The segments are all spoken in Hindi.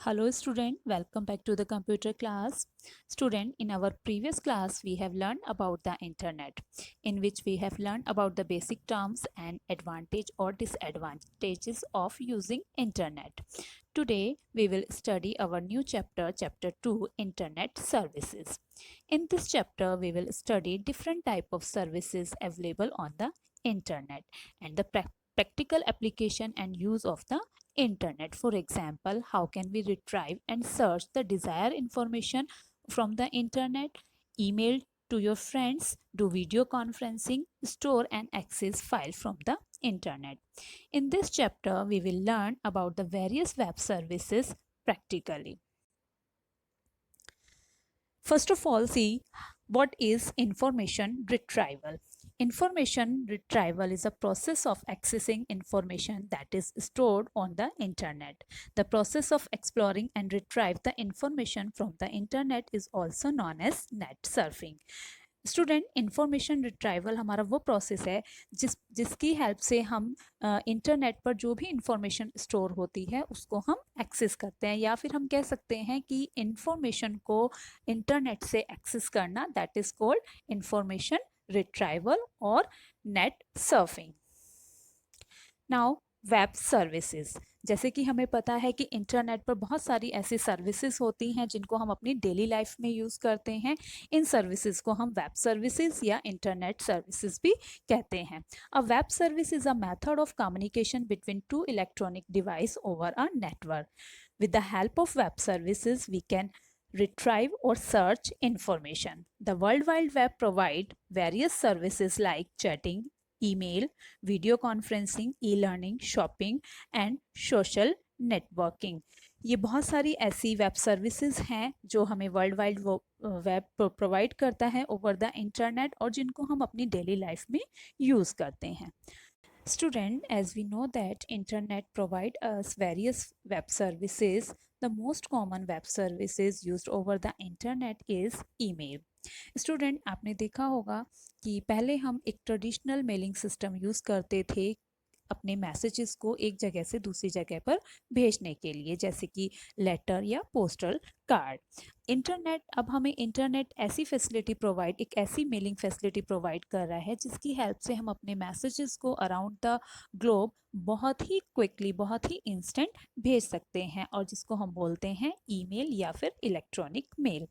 Hello student, welcome back to the computer class. Student, in our previous class we have learned about the internet, in which we have learned about the basic terms and advantage or disadvantages of using internet. Today we will study our new chapter, chapter 2, internet services. In this chapter we will study different type of services available on the internet and the practical application and use of the internet. For example, how can we retrieve and search the desired information from the internet, email to your friends, do video conferencing, store and access file from the internet. In this chapter we will learn about the various web services practically. First of all, see what is information retrieval. Information retrieval is a process of accessing information that is stored on the internet. The process of exploring and retrieve the information from the internet is also known as net surfing. Student information retrieval हमारा वो प्रोसेस है जिसकी हेल्प से हम इंटरनेट पर जो भी इंफॉर्मेशन स्टोर होती है उसको हम एक्सेस करते हैं, या फिर हम कह सकते हैं कि इंफॉर्मेशन को इंटरनेट से एक्सेस करना, that is called information retrieval और net surfing. Now web services, जैसे कि हमें पता है कि इंटरनेट पर बहुत सारी ऐसी सर्विसेज होती हैं जिनको हम अपनी डेली लाइफ में यूज़ करते हैं. इन सर्विसेज को हम वेब सर्विसेज या इंटरनेट सर्विसेज भी कहते हैं. A web service is a method of communication between two electronic device over a network. With the help of web services we can retrieve or search information. The World Wide Web provide various services like chatting, email, video conferencing, e-learning, shopping and social networking. ये बहुत सारी ऐसी वेब सर्विसेज हैं जो हमें वर्ल्ड वाइड वेब प्रोवाइड करता है ओवर द इंटरनेट और जिनको हम अपनी डेली लाइफ में यूज़ करते हैं. Student, as we know that internet provide us various web services, the most common web services used over the internet is email. Student, आपने देखा होगा कि पहले हम एक ट्रेडिशनल मेलिंग सिस्टम यूज़ करते थे अपने मैसेजेस को एक जगह से दूसरी जगह पर भेजने के लिए, जैसे कि लेटर या पोस्टल कार्ड. इंटरनेट अब हमें इंटरनेट ऐसी फैसिलिटी प्रोवाइड, एक ऐसी मेलिंग फैसिलिटी प्रोवाइड कर रहा है जिसकी हेल्प से हम अपने मैसेजेस को अराउंड द ग्लोब बहुत ही क्विकली, बहुत ही इंस्टेंट भेज सकते हैं और जिसको हम बोलते हैं ईमेल या फिर electronic mail.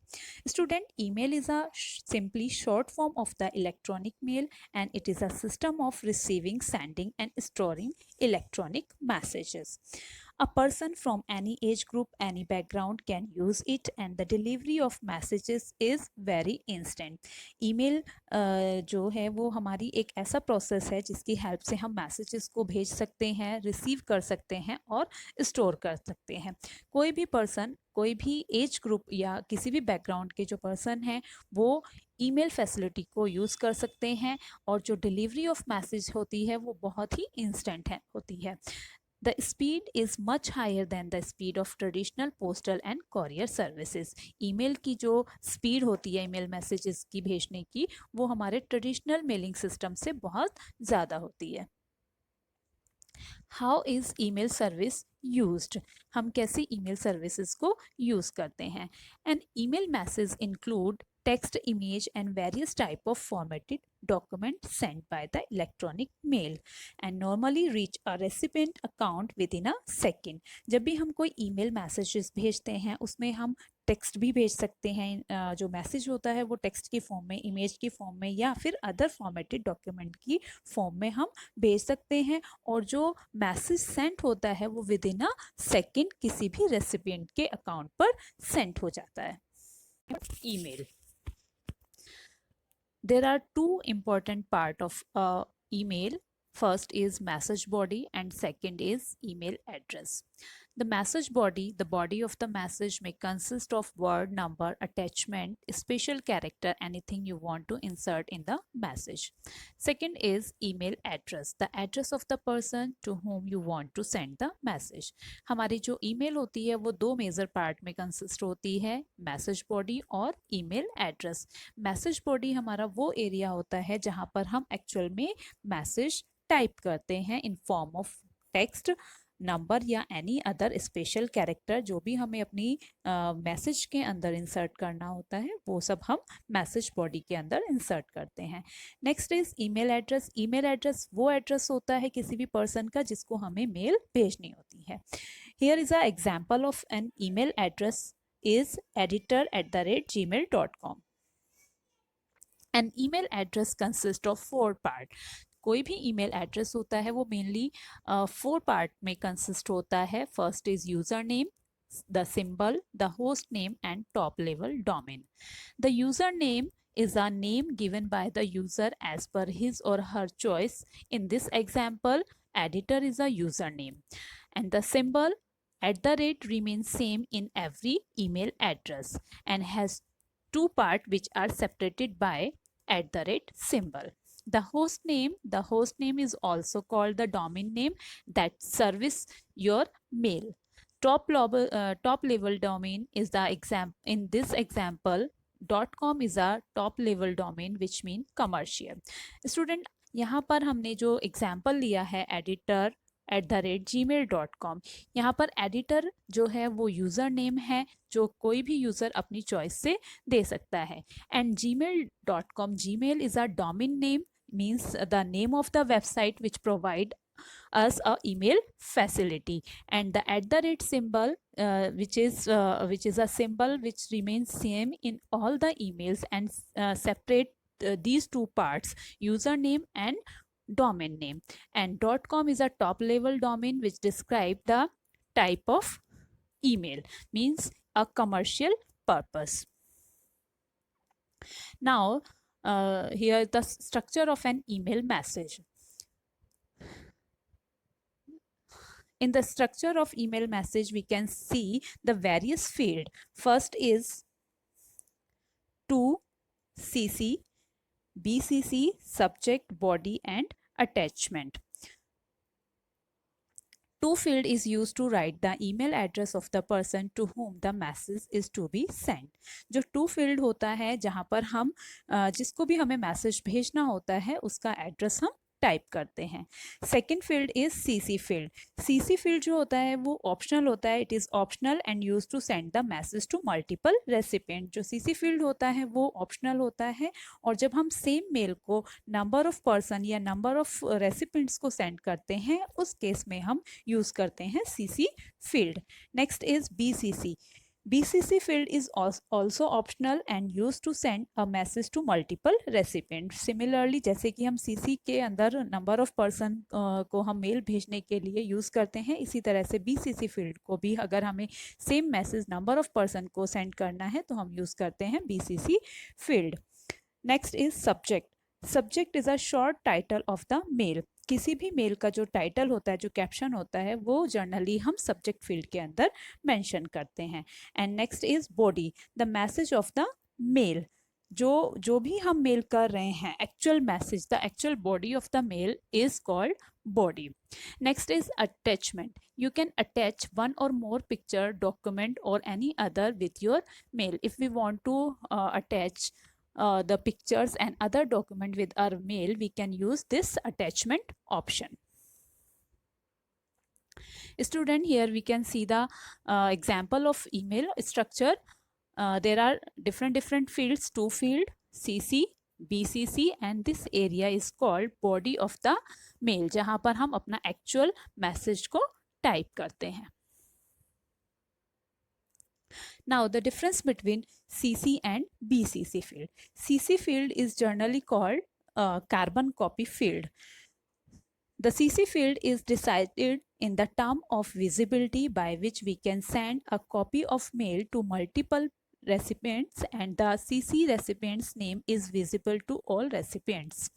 Student, email is a simply short form of the electronic mail and it is a system of receiving, sending and storing electronic messages. A person from any age group, any background can use it and the delivery of messages is very instant. email जो है वो हमारी एक ऐसा प्रोसेस है जिसकी हेल्प से हम मैसेजेस को भेज सकते हैं, रिसीव कर सकते हैं और स्टोर कर सकते हैं. कोई भी पर्सन, कोई भी एज ग्रुप या किसी भी बैकग्राउंड के जो पर्सन हैं वो ईमेल फैसिलिटी को यूज़ कर सकते हैं और जो डिलीवरी ऑफ मैसेज होती है वो बहुत ही इंस्टेंट होती है. The speed is much higher than the speed of traditional postal and courier services. Email की जो स्पीड होती है ईमेल मैसेजेस की भेजने की, वो हमारे ट्रेडिशनल मेलिंग सिस्टम से बहुत ज़्यादा होती है. How is email service used, हम कैसे ईमेल सर्विसेज को यूज़ करते हैं. An email message include text, image and various type of formatted document sent by the electronic mail and normally reach a recipient account within a second. जब भी हम कोई ईमेल मैसेजेस भेजते हैं उसमें हम टेक्स्ट भी भेज सकते हैं, जो मैसेज होता है वो टेक्स्ट की फॉर्म में, इमेज की फॉर्म में या फिर अदर फॉर्मेटेड डॉक्यूमेंट की फॉर्म में हम भेज सकते हैं और जो मैसेज सेंड होता है वो विद इन अ सेकेंड किसी भी रेसिपिएंट के अकाउंट पर सेंड हो जाता है. Email. There are two important part of email. First is message body and second is email address. The message body, the body of the message may consist of word, number, attachment, special character, anything you want to insert in the message. Second is email address, the address of the person to whom you want to send the message. हमारी जो email होती है वो दो मेजर पार्ट में कंसिस्ट होती है, मैसेज बॉडी और ईमेल एड्रेस. मैसेज बॉडी हमारा वो एरिया होता है जहाँ पर हम एक्चुअल में मैसेज टाइप करते हैं in form of text number या एनी अदर स्पेशल कैरेक्टर जो भी हमें अपनी मैसेज के अंदर इंसर्ट करना होता है वो सब हम मैसेज बॉडी के अंदर इंसर्ट करते हैं। Next is email address. Email address वो एड्रेस होता है किसी भी पर्सन का जिसको हमें मेल भेजनी होती है। Here is a example of an email address is editor@gmail.com। An email address consists of 4 parts। कोई भी ईमेल एड्रेस होता है वो मेनली 4 पार्ट में कंसिस्ट होता है। First is user name, the symbol, the host name and top level domain. The user name is a name given by the user as per his or her choice. In this example, editor is a username. And the symbol @ remains same in every email address and has 2 parts which are separated by @ symbol. The host name is also called the domain name that service your mail. Top level domain is the example. In this example, .com is a top level domain which mean commercial. Student, यहाँ पर हमने जो एग्जाम्पल लिया है editor@gmail.com, यहाँ पर एडिटर जो है वो यूज़र नेम है जो कोई भी यूज़र अपनी चॉइस से दे सकता है। And gmail.com, Gmail is a domain name, means the name of the website which provide us a email facility. And the @ symbol which is a symbol which remains same in all the emails and separate these 2 parts, username and domain name. And .com is a top level domain which describe the type of email, means a commercial purpose. Now here the structure of an email message. In the structure of email message, we can see the various field. First is to CC, BCC, subject, body and attachment. To field is used to write the email address of the person to whom the message is to be sent. जो to field होता है जहाँ पर हम जिसको भी हमें मैसेज भेजना होता है उसका एड्रेस हम टाइप करते हैं। Second field is CC field. CC field जो होता है वो ऑप्शनल होता है। It is optional and use to send the message to multiple recipient. जो सीसी फील्ड होता है वो ऑप्शनल होता है और जब हम सेम मेल को नंबर ऑफ पर्सन या नंबर ऑफ रेसिपिएंट्स को सेंड करते हैं उस केस में हम यूज करते हैं CC field. Next is BCC. BCC field is also optional and used to send a message to multiple recipients. Similarly, जैसे कि हम CC के अंदर नंबर ऑफ पर्सन को हम मेल भेजने के लिए यूज़ करते हैं, इसी तरह से BCC फील्ड को भी अगर हमें same message number of person को सेंड करना है तो हम यूज़ करते हैं BCC field. Next is subject. Subject is a short title of the mail. किसी भी मेल का जो टाइटल होता है, जो कैप्शन होता है, वो जनरली हम सब्जेक्ट फील्ड के अंदर मेंशन करते हैं। And next is body, the message of the mail. जो भी हम मेल कर रहे हैं, actual message, the actual body of the mail is called body. Next is attachment. You can attach one or more picture, document or any other with your mail. If we want to attach the pictures and other document with our mail, we can use this attachment option. Student, here we can see the example of email structure. There are different fields, to field, CC, BCC and this area is called body of the mail, जहाँ पर हम अपना actual message को type करते हैं. Now the difference between CC and BCC field. CC field is generally called carbon copy field. The CC field is decided in the term of visibility by which we can send a copy of mail to multiple recipients and the CC recipient's name is visible to all recipients.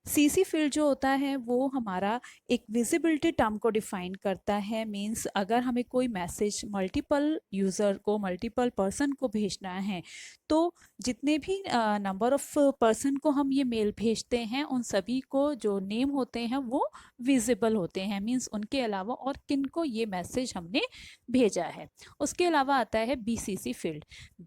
CC field जो होता है वो हमारा एक विजिबिलिटी टर्म को डिफाइन करता है। मींस अगर हमें कोई मैसेज मल्टीपल यूज़र को, मल्टीपल पर्सन को भेजना है तो जितने भी नंबर ऑफ पर्सन को हम ये मेल भेजते हैं उन सभी को जो नेम होते हैं वो विजिबल होते हैं। मींस उनके अलावा और किन को ये मैसेज हमने भेजा है। उसके अलावा आता है BCC field.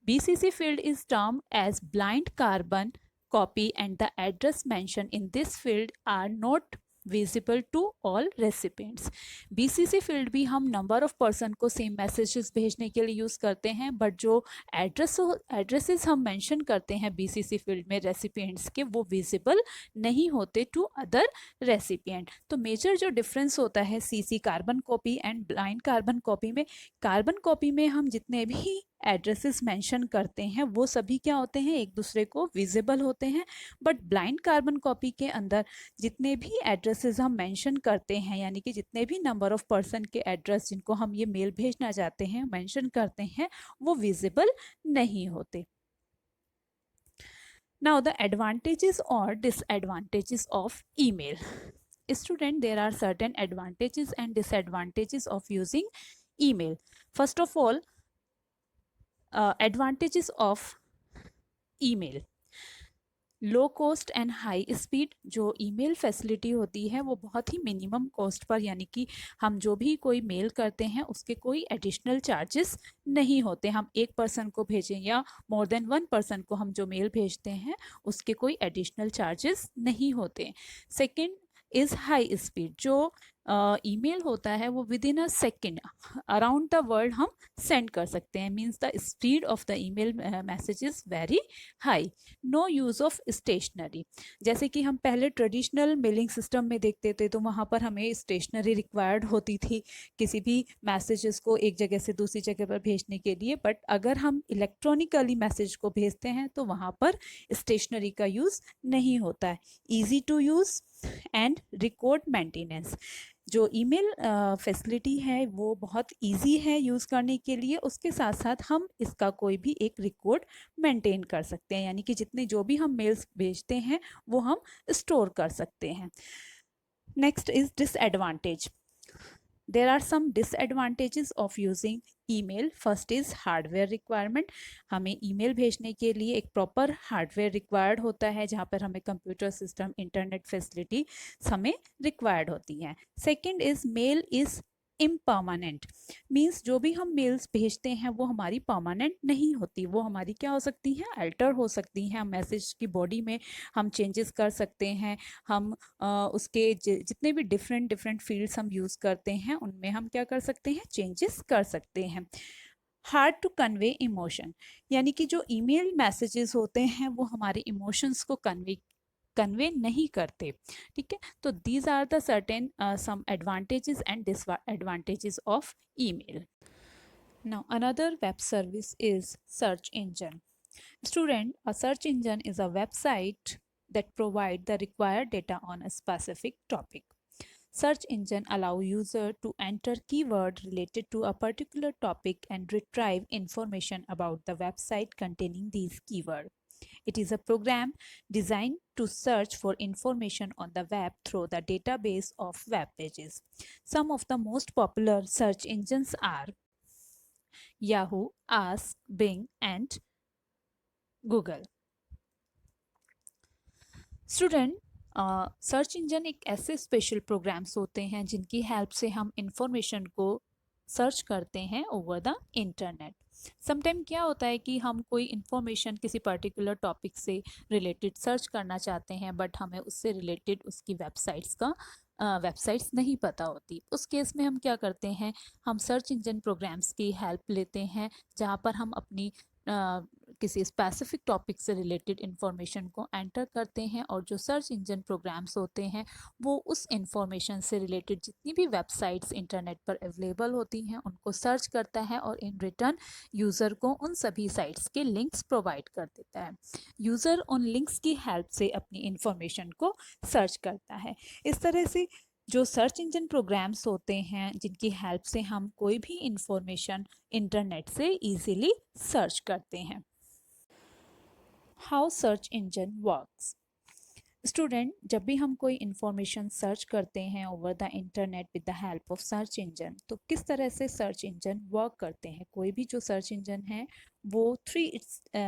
BCC field is term as blind carbon copy and the address mentioned in this field are not visible to all recipients. BCC field भी हम नंबर ऑफ पर्सन को सेम मैसेजेस भेजने के लिए यूज़ करते हैं, बट जो एड्रेसेस हम मेंशन करते हैं बीसीसी फील्ड में रेसिपिएंट्स के, वो विजिबल नहीं होते टू अदर रेसिपिएंट। तो मेजर जो डिफरेंस होता है CC carbon copy and blind carbon copy में, कार्बन कॉपी में हम जितने भी एड्रेसेस मेंशन करते हैं वो सभी क्या होते हैं, एक दूसरे को विजिबल होते हैं। बट ब्लाइंड कार्बन कॉपी के अंदर जितने भी एड्रेसेस हम मेंशन करते हैं, यानी कि जितने भी नंबर ऑफ पर्सन के एड्रेस जिनको हम ये मेल भेजना चाहते हैं मेंशन करते हैं, वो विजिबल नहीं होते। नाउ द एडवांटेजेस और disadvantages of email. Student, there are certain advantages and disadvantages of using email. First of all, advantages of email. Low cost and high speed. जो ईमेल फैसिलिटी होती है वो बहुत ही मिनिमम कॉस्ट पर, यानी कि हम जो भी कोई मेल करते हैं उसके कोई एडिशनल चार्जेस नहीं होते। हम एक पर्सन को भेजें या मोर देन वन पर्सन को हम जो मेल भेजते हैं उसके कोई एडिशनल चार्जेस नहीं होते। Second is high speed. जो ईमेल होता है वो within a second around the world हम सेंड कर सकते हैं, means the speed of the email message is very high. No use of stationery. जैसे कि हम पहले ट्रेडिशनल मेलिंग सिस्टम में देखते थे तो वहाँ पर हमें स्टेशनरी रिक्वायर्ड होती थी किसी भी मैसेजेस को एक जगह से दूसरी जगह पर भेजने के लिए, बट अगर हम इलेक्ट्रॉनिकली मैसेज को भेजते हैं तो वहाँ पर स्टेशनरी का यूज़ नहीं होता है। Easy to use and record maintenance. जो ईमेल फैसिलिटी है वो बहुत इजी है यूज़ करने के लिए, उसके साथ साथ हम इसका कोई भी एक रिकॉर्ड मेंटेन कर सकते हैं, यानी कि जितने जो भी हम मेल्स भेजते हैं वो हम स्टोर कर सकते हैं। Next is disadvantage. There are some disadvantages of using email. First is hardware requirement. हमें ईमेल भेजने के लिए एक प्रॉपर हार्डवेयर रिक्वायर्ड होता है जहाँ पर हमें कंप्यूटर सिस्टम, इंटरनेट फैसिलिटी हमें रिक्वायर्ड होती हैं। Second is mail is impermanent. Means जो भी हम मेल्स भेजते हैं वो हमारी परमानेंट नहीं होती, वो हमारी क्या हो सकती हैं, अल्टर हो सकती हैं। मैसेज की बॉडी में हम चेंजेस कर सकते हैं। हम उसके जितने भी डिफरेंट डिफरेंट फील्ड्स हम यूज़ करते हैं उनमें हम क्या कर सकते हैं, चेंजेस कर सकते हैं। Hard to convey emotion. यानी कि जो ईमेल मैसेजेस होते हैं वो हमारे इमोशंस को कन्वे नहीं करते। ठीक है, तो these are the certain some advantages and disadvantages of email. Now another web service is search engine. Student, a search engine is a website that provide the required data on a specific topic. Search engine allow user to enter keyword related to a particular topic and retrieve information about the website containing these keyword. It is a program designed to search for information on the web through the database of web pages. Some of the most popular search engines are Yahoo, Ask, Bing, and Google. Student, search engine एक ऐसे स्पेशल प्रोग्राम्स होते हैं जिनकी हेल्प से हम इंफॉर्मेशन को सर्च करते हैं ओवर द इंटरनेट। समटाइम क्या होता है कि हम कोई इंफॉर्मेशन किसी पर्टिकुलर टॉपिक से रिलेटेड सर्च करना चाहते हैं, बट हमें उससे रिलेटेड उसकी वेबसाइट्स नहीं पता होती। उस केस में हम क्या करते हैं, हम सर्च इंजन प्रोग्राम्स की हेल्प लेते हैं जहाँ पर हम अपनी किसी स्पेसिफिक टॉपिक से रिलेटेड इंफॉर्मेशन को एंटर करते हैं और जो सर्च इंजन प्रोग्राम्स होते हैं वो उस इंफॉर्मेशन से रिलेटेड जितनी भी वेबसाइट्स इंटरनेट पर अवेलेबल होती हैं उनको सर्च करता है और इन रिटर्न यूज़र को उन सभी साइट्स के लिंक्स प्रोवाइड कर देता है। यूज़र उन लिंक्स की हेल्प से अपनी इंफॉर्मेशन को सर्च करता है। इस तरह से जो सर्च इंजन प्रोग्राम्स होते हैं जिनकी हेल्प से हम कोई भी इंफॉर्मेशन इंटरनेट से इजीली सर्च करते हैं। How search engine works. Student, जब भी हम कोई इंफॉर्मेशन सर्च करते हैं over the internet with the help of search engine, तो किस तरह से सर्च इंजन वर्क करते हैं। कोई भी जो सर्च इंजन है वो 3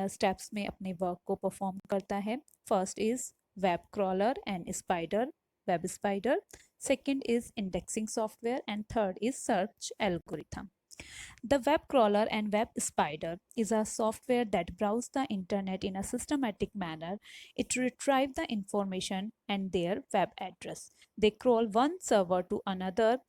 स्टेप्स में अपने वर्क को परफॉर्म करता है। First is web crawler and spider, web spider. Second is indexing software and third is search algorithm. The web crawler and web spider is a software that browses the internet in a systematic manner. It retrieves the information and their web address. They crawl one server to another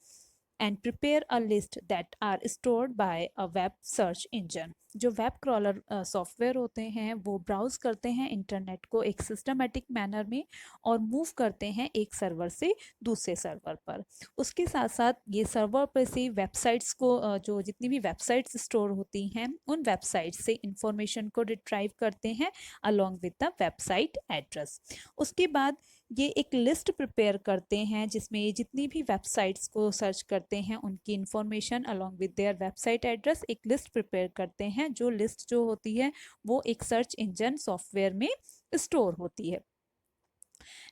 and prepare a list that are stored by a web search engine. जो वेब क्रॉलर सॉफ्टवेयर होते हैं वो ब्राउज करते हैं इंटरनेट को एक सिस्टमेटिक मैनर में और मूव करते हैं एक सर्वर से दूसरे सर्वर पर। उसके साथ साथ ये सर्वर पर से वेबसाइट्स को जो जितनी भी वेबसाइट्स स्टोर होती हैं उन वेबसाइट से इंफॉर्मेशन को रिट्राइव करते हैं along with the website address. उसके बाद ये एक लिस्ट प्रिपेयर करते हैं जिसमें ये जितनी भी वेबसाइट्स को सर्च करते हैं उनकी information along with their website address एक लिस्ट प्रिपेयर करते हैं। जो लिस्ट जो होती है वो एक सर्च इंजन सॉफ्टवेयर में स्टोर होती है।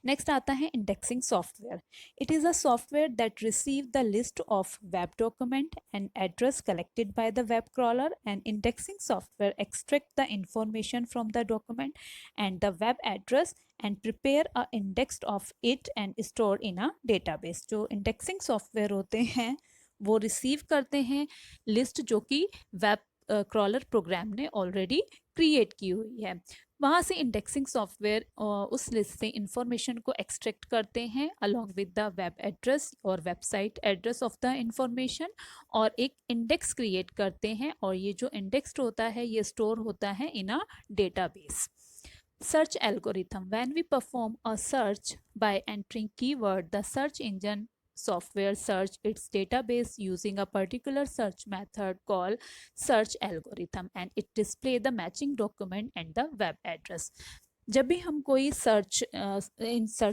नेक्स्ट आता है indexing software. It is a software that receive the list of web document and address collected by the web crawler and indexing software extract the information from the document and the web address and prepare a index of it and store in a database. जो इंडेक्सिंग सॉफ्टवेयर होते हैं वो रिसीव करते हैं लिस्ट जो कि वेब क्रॉलर प्रोग्राम ने ऑलरेडी क्रिएट की हुई है। वहाँ से इंडेक्सिंग सॉफ्टवेयर उस लिस्ट से इंफॉर्मेशन को एक्सट्रैक्ट करते हैं along with the web address और website address of the information और एक इंडेक्स क्रिएट करते हैं और ये जो इंडेक्स होता है ये स्टोर होता है in a database. Search algorithm. When we perform a search by entering keyword, the search engine software search its database using a particular search method called search algorithm and it display the matching document and the web address. जब भी हम कोई सर्च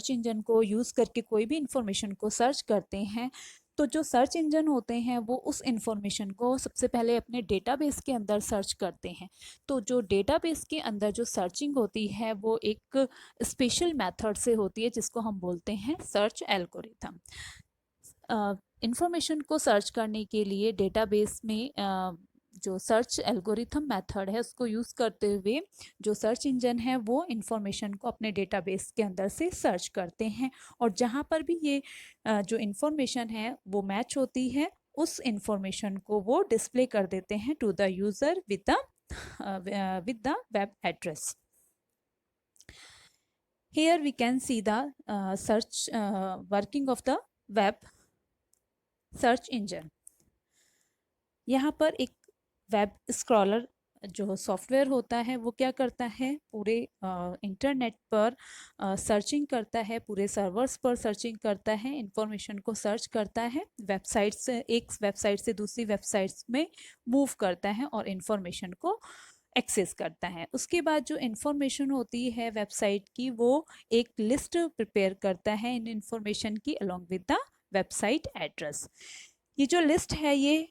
इंजन को यूज़ करके कोई भी इंफॉर्मेशन को सर्च करते हैं तो जो सर्च इंजन होते हैं वो उस इंफॉर्मेशन को सबसे पहले अपने डेटाबेस के अंदर सर्च करते हैं। तो जो डेटाबेस के अंदर जो सर्चिंग होती है वो एक स्पेशल मेथड से होती है जिसको हम बोलते हैं सर्च एल्गोरिथम। इंफॉर्मेशन को सर्च करने के लिए डेटाबेस में जो सर्च एल्गोरिथम मेथड है उसको यूज़ करते हुए जो सर्च इंजन है वो इंफॉर्मेशन को अपने डेटाबेस के अंदर से सर्च करते हैं और जहाँ पर भी ये जो इंफॉर्मेशन है वो मैच होती है उस इंफॉर्मेशन को वो डिस्प्ले कर देते हैं to the user with the web address. Here we can see the search working of the web search engine. यहाँ पर एक वेब स्क्रॉलर जो सॉफ्टवेयर होता है वो क्या करता है पूरे इंटरनेट पर सर्चिंग करता है, पूरे सर्वर्स पर सर्चिंग करता है, इंफॉर्मेशन को सर्च करता है, वेबसाइट से एक वेबसाइट से दूसरी वेबसाइट्स में मूव करता है और इंफॉर्मेशन को एक्सेस करता है। उसके बाद जो इंफॉर्मेशन होती है वेबसाइट की वो एक लिस्ट प्रिपेयर करता है इन इंफॉर्मेशन की along with the website address. ये जो लिस्ट है ये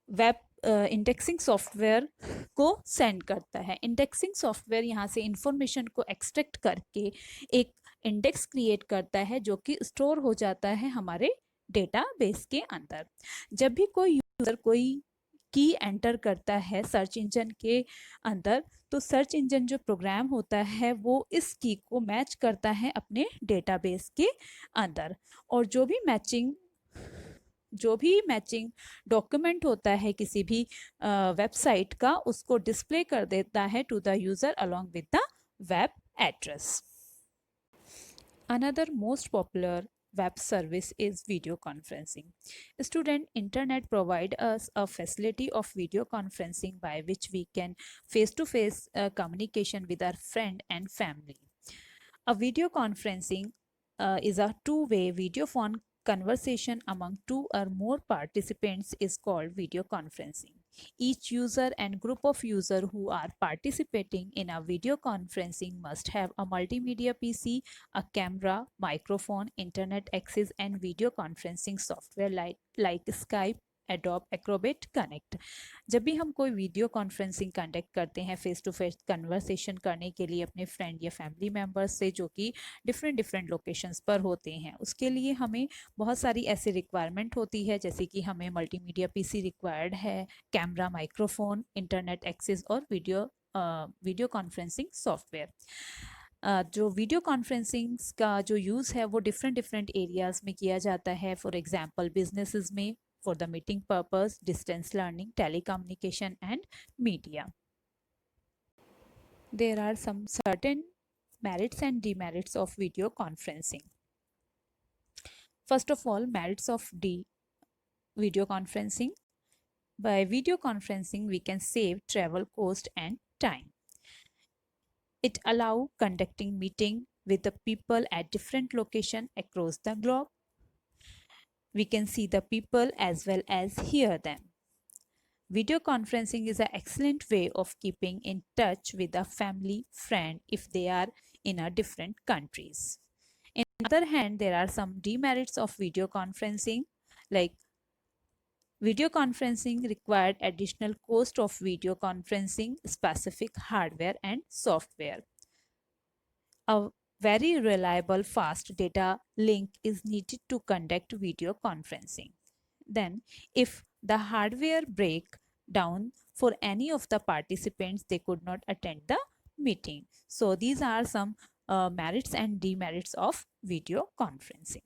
वेब इंडेक्सिंग सॉफ्टवेयर को सेंड करता है। इंडेक्सिंग सॉफ्टवेयर यहाँ से इंफॉर्मेशन को एक्सट्रैक्ट करके एक इंडेक्स क्रिएट करता है जो कि स्टोर हो जाता है हमारे डेटाबेस के अंदर। जब भी कोई यूज़र कोई की एंटर करता है सर्च इंजन के अंदर तो सर्च इंजन जो प्रोग्राम होता है वो इस की को मैच करता है अपने डेटाबेस के अंदर और जो भी मैचिंग डॉक्यूमेंट होता है किसी भी वेबसाइट का उसको डिस्प्ले कर देता है to the user along with the web address. Another most popular web service is video conferencing. Student internet provide us a facility of video conferencing by which we can face-to-face communication with our friend and family. A video conferencing is a two-way video phone conversation among two or more participants is called video conferencing. Each user and group of users who are participating in a video conferencing must have a multimedia PC, a camera, microphone, internet access, and video conferencing software like Skype, adobe Acrobat connect. जब भी हम कोई वीडियो कॉन्फ्रेंसिंग कंडक्ट करते हैं फेस टू फेस कन्वर्सेशन करने के लिए अपने फ्रेंड या फैमिली मेम्बर्स से जो कि डिफरेंट लोकेशंस पर होते हैं उसके लिए हमें बहुत सारी ऐसी रिक्वायरमेंट होती है जैसे कि हमें मल्टीमीडिया पीसी रिक्वायर्ड है, कैमरा, माइक्रोफोन, इंटरनेट एक्सेस और वीडियो कॉन्फ्रेंसिंग सॉफ्टवेयर। जो वीडियो कॉन्फ्रेंसिंग का जो यूज़ है वो डिफरेंट एरियाज़ में किया जाता है। फॉर एग्जांपल बिजनेसेस में, for the meeting purpose, distance learning, telecommunication, and media. There are some certain merits and demerits of video conferencing. First of all, merits of video conferencing. By video conferencing, we can save travel cost and time. It allows conducting meeting with the people at different location across the globe. We can see the people as well as hear them. Video conferencing is an excellent way of keeping in touch with a family friend if they are in a different countries. On the other hand, there are some demerits of video conferencing, like video conferencing required additional cost of video conferencing specific hardware and software. A very reliable fast data link is needed to conduct video conferencing. Then, if the hardware break down for any of the participants, they could not attend the meeting. So these are some merits and demerits of video conferencing.